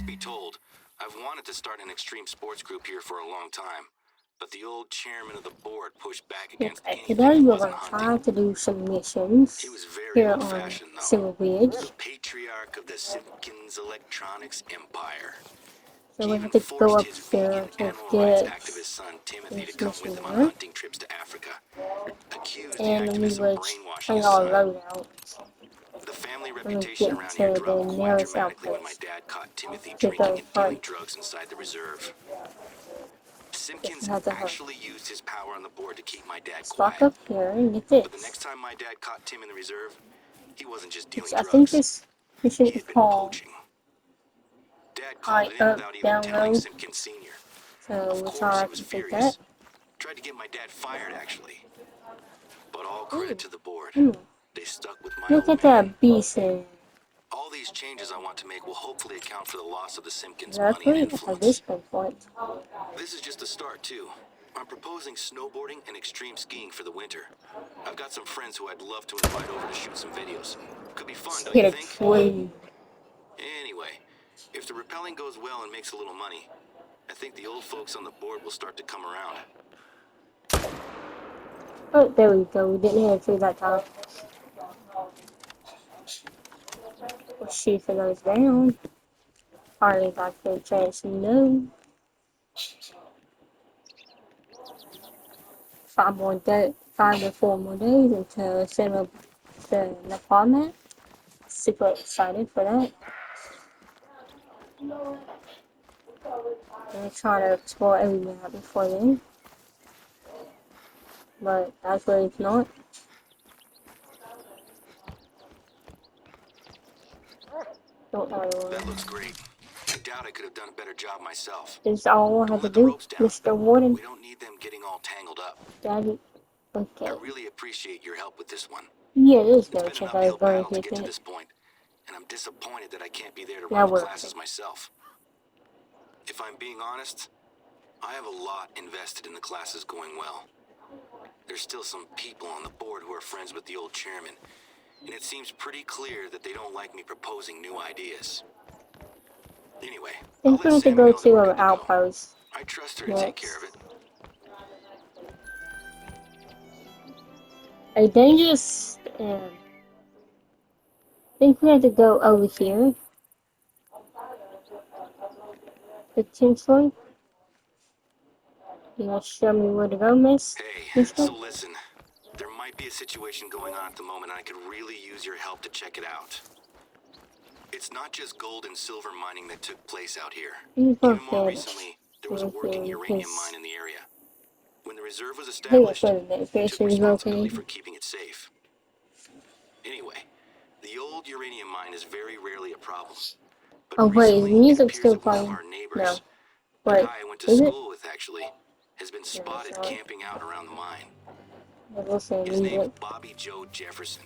Truth be told, I've wanted to start an extreme sports group here for a long time, but the old chairman of the board pushed back against Okay, anything today that we're wasn't going to try hunting. to do some He missions was very here on old-fashioned, though. Silver Ridge. The patriarch of the Simpkins Electronics Empire. So He we even have to go forced up his there vegan to animal rights get activist son Timothy to this come with mission him on done. hunting trips to Africa. Accused the And we activist of would brainwashing bring his our son. loadout The family when we reputation get around here to the dropped quite nearest dramatically when my outpost. dad caught Timothy To drinking go and dealing hunt. drugs inside the reserve. Just Simpkins have to hunt. actually used his power on the board to keep my dad Let's walk quiet. up here and get But the this. next time my dad caught Tim in the reserve, he wasn't just Which dealing I think drugs. this mission He is had been called poaching. Dad called High it in Up without even Down telling Low. Simpkins Sr. So Of we'll course, try he to was complete that. furious. Tried to get my dad fired, actually. But all Ooh, credit to the board. ooh. They stuck with my Look old at man. that beast. All these changes I want to make will hopefully account for the loss of the Simpkins' money and Exactly at this influence. point. This is just the start, too. I'm proposing snowboarding and extreme skiing for the winter. I've got some friends who I'd love to invite over to shoot some videos. Could be fun, Let's don't you hit a think? tree. Anyway, if the rappelling goes well and makes a little money, I think the old folks on the board will start to come around. Oh, there we go. We didn't hit a tree that time. We'll see if it goes down. Hardly got the chance. No. 5 to 4 more days until set up the format. Super excited for that. I'm trying to explore every map before then. But that's what it's not. Don't worry. That looks great. I doubt I could have done a better job myself. This is all I Don't had to let the do, ropes down. Mr. Warden. We don't need them getting all tangled up. Daddy. I Okay. really appreciate your help with this one. Yeah, this is It's gonna been an check out his uphill burn battle to get to it. this point, and I'm disappointed that I can't be there to Now run the we're classes myself. If I'm being honest, I have a lot invested in the classes going well. There's still some people on the board who are friends with the old chairman, and it seems pretty clear that they don't like me proposing new ideas. Anyway, I I'll think we let have to Sammy go know that to we're our good to go. outpost I trust her to take care next. of it. A dangerous. I think we have to go over here. Potentially. You know, show me where to go, Miss. Hey, Mister. so listen. There might be a situation going on at the moment, and I could really use your help to check it out. It's not just gold and silver mining that took place out here. He's Even more located. recently, there was a working uranium mine in the area. When the reserve was I think that's established, where the I took station is responsibility located. for keeping it safe. Anyway, the old uranium mine is very rarely a problem. But Oh wait, is recently, it music appears still that one of playing? our No. neighbors, a Wait, guy I went to is it? school with actually, has been No, it's spotted not. camping out around the mine. I'm listening to His name's music. Bobby Joe Jefferson.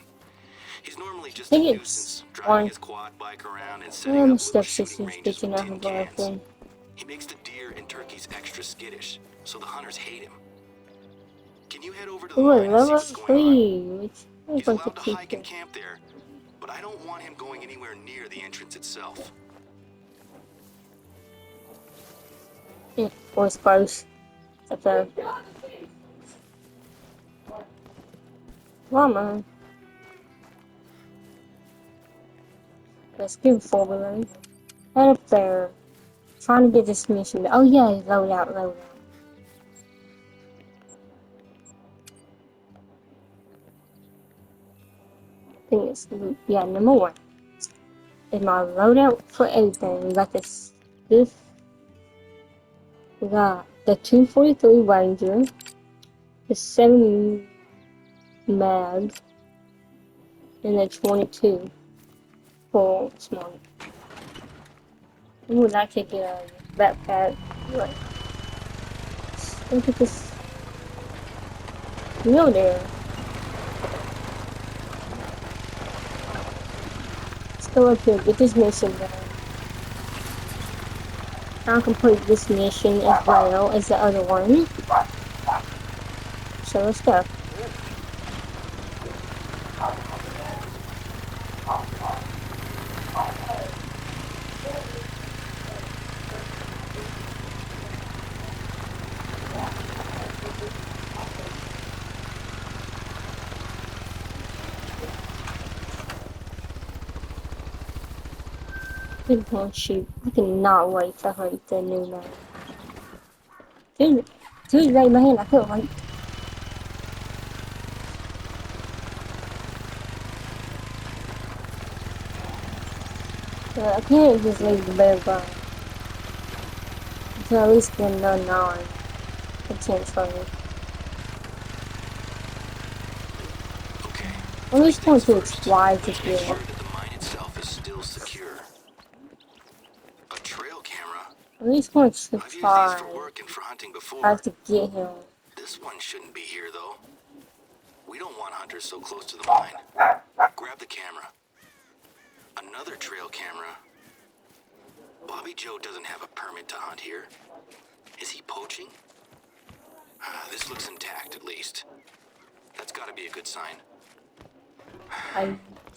He's normally I just a think it's nuisance, driving one. his quad bike around and setting up My little shooting stepsister's ranges bitching with at her tin cans. boyfriend. He makes the deer and turkeys extra skittish, so the hunters hate him. Can you head over to the Ooh, mine and see level what's going on? 3. Which I'm He's going to allowed to keep hike and it. camp there, but I don't want him going anywhere near the entrance itself. Yeah, voice close. Okay. Mama. Let's give forward. Head up there. Trying to get this mission. Oh yeah, load out, load out. I think it's, yeah, number 1. Is my loadout for everything. We got this, we got the 243 Ranger, the 7 mag, and the 22 full small. Ooh, that could get a backpack. Look, look at this wheel there. Let's go up here, get this mission done. I'll complete this mission as well as the other one. So let's go. Good one, shoot. I cannot wait to hunt the new man. Dude, right in my hand. I couldn't wait. I can't just leave the bear behind. So at least get another 9. A chance for me. Okay. At least First point things to first. explode Let's to make kill. sure that the mine itself is still secure. A trail camera? At least point to I've used these for explode. work and for hunting I before. have to get him. This one shouldn't be here, though. We don't want hunters so close to the mine. Grab the camera. Another trail camera. Bobby Joe doesn't have a permit to hunt here. Is he poaching? This looks intact, at least. That's gotta be a good sign.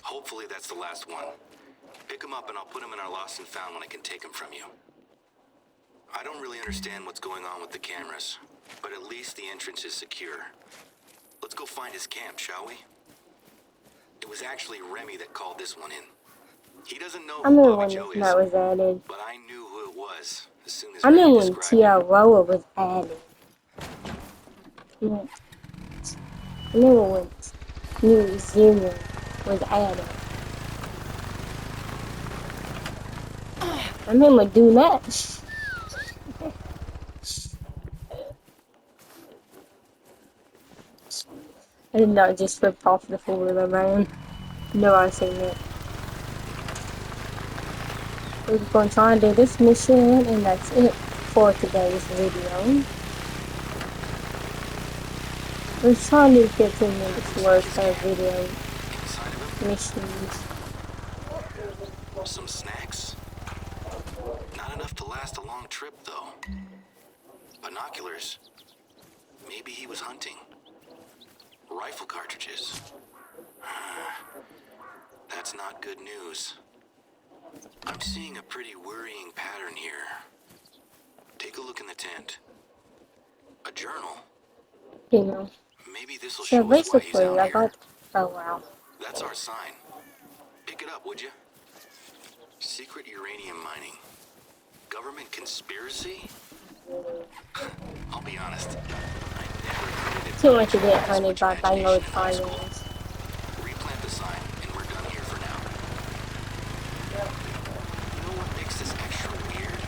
Hopefully that's the last one. Pick him up and I'll put him in our lost and found when I can take him from you. I don't really understand what's going on with the cameras, but at least the entrance is secure. Let's go find his camp, shall we? It was actually Remy that called this one in. He doesn't know I who remember Bobby when Joe this is, map was added. but I knew who it was as soon as I Remy remember when described him. Tiaroa was added. Yeah. I remember when New Zealand was added. I remember doing that. I did not just rip off the four-wheeler, man. No, I seen it. We're going to try and do this mission, and that's it for today's video. We're trying to do 15 minutes worth of video Inside of him, missions. some snacks. Not enough to last a long trip, though. Binoculars. Maybe he was hunting. Rifle cartridges. That's not good news. I'm seeing a pretty worrying pattern here. Take a look in the tent. A journal. You know. Maybe this will So show us why he's basically, out I here. got. Oh wow. That's our sign. Pick it up, would you? Secret uranium mining. Government conspiracy? I'll be honest. I never credited Too much to Bobby Joe get with this hunted much by imagination in high Bango school. Tigers. Replant the sign, and we're done here for now. You know what makes this extra weird?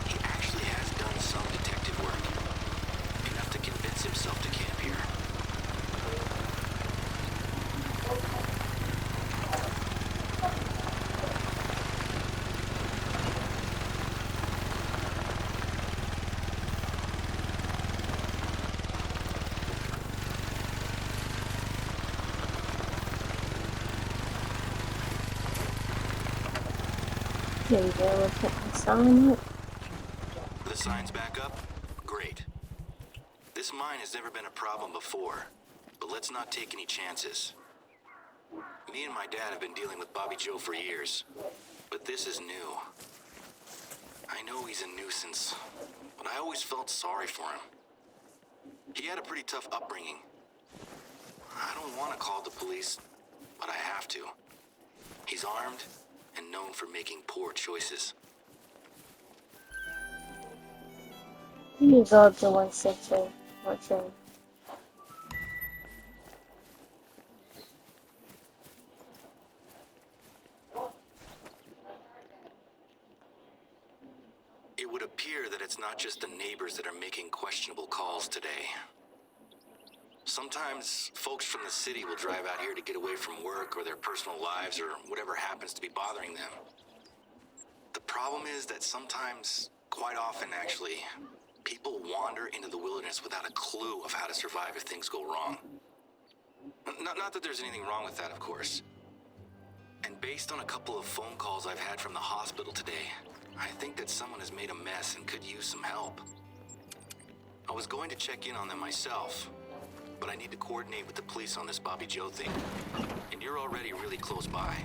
He actually has done some detective work. Enough to convince himself to camp here. There we go, we'll put the sign up. The sign's back up? Great. This mine has never been a problem before, but let's not take any chances. Me and my dad have been dealing with Bobby Joe for years, but this is new. I know he's a nuisance, but I always felt sorry for him. He had a pretty tough upbringing. I don't want to call the police, but I have to. He's armed and known for making poor choices. Let me go up to 160. What's in? It would appear that it's not just the neighbors that are making questionable calls today. Sometimes folks from the city will drive out here to get away from work or their personal lives or whatever happens to be bothering them. The problem is that sometimes, quite often actually, people wander into the wilderness without a clue of how to survive if things go wrong. Not that there's anything wrong with that, of course. And based on a couple of phone calls I've had from the hospital today, I think that someone has made a mess and could use some help. I was going to check in on them myself, but I need to coordinate with the police on this Bobby Joe thing. And you're already really close by.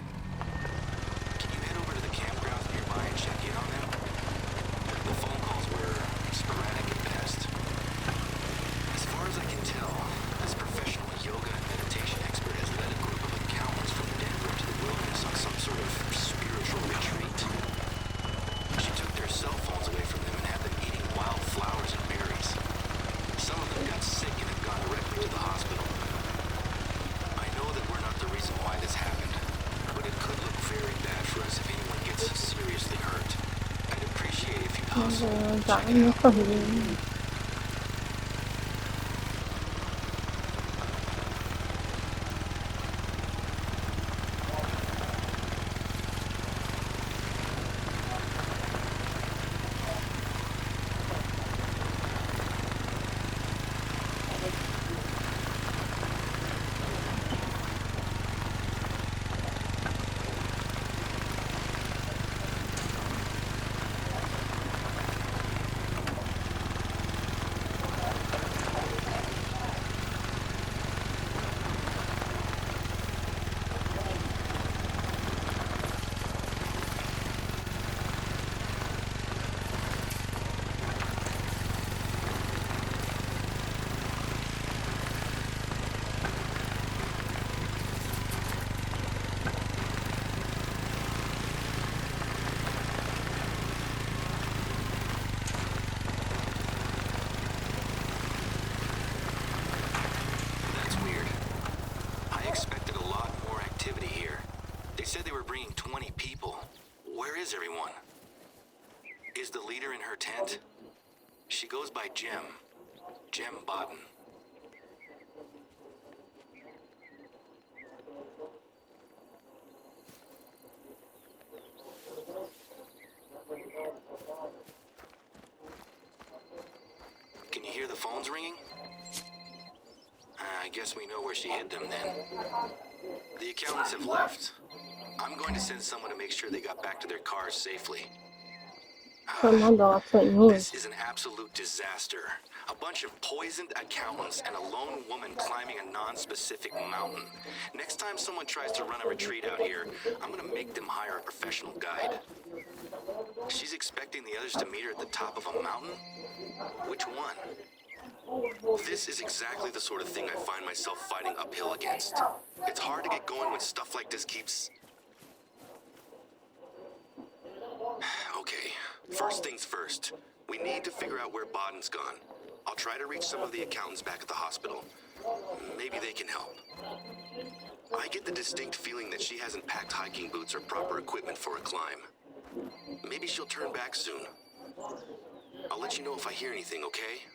Can you head over to the campgrounds nearby and check in on them? The phone calls were sporadic at best. As far as I can tell, this professional yoga and meditation expert has led a group of accountants from Denver to the wilderness on some sort of spiritual retreat. Giảng nó không gì. That's weird. I expected a lot more activity here. They said they were bringing 20 people. Where is everyone? Is the leader in her tent? She goes by Jem. Jem Bodden. Can you hear the phones ringing? I guess we know where she hid them then. The accountants have left. I'm going to send someone to make sure they got back to their cars safely. Thôi nó đỏ phải nhìn. This is an absolute disaster. A bunch of poisoned accountants and a lone woman climbing a non-specific mountain. Next time someone tries to run a retreat out here, I'm gonna make them hire a professional guide. She's expecting the others to meet her at the top of a mountain? Which one? This is exactly the sort of thing I find myself fighting uphill against. It's hard to get going when stuff like this keeps... Okay, first things first. We need to figure out where Bodden's gone. I'll try to reach some of the accountants back at the hospital. Maybe they can help. I get the distinct feeling that she hasn't packed hiking boots or proper equipment for a climb. Maybe she'll turn back soon. I'll let you know if I hear anything, okay?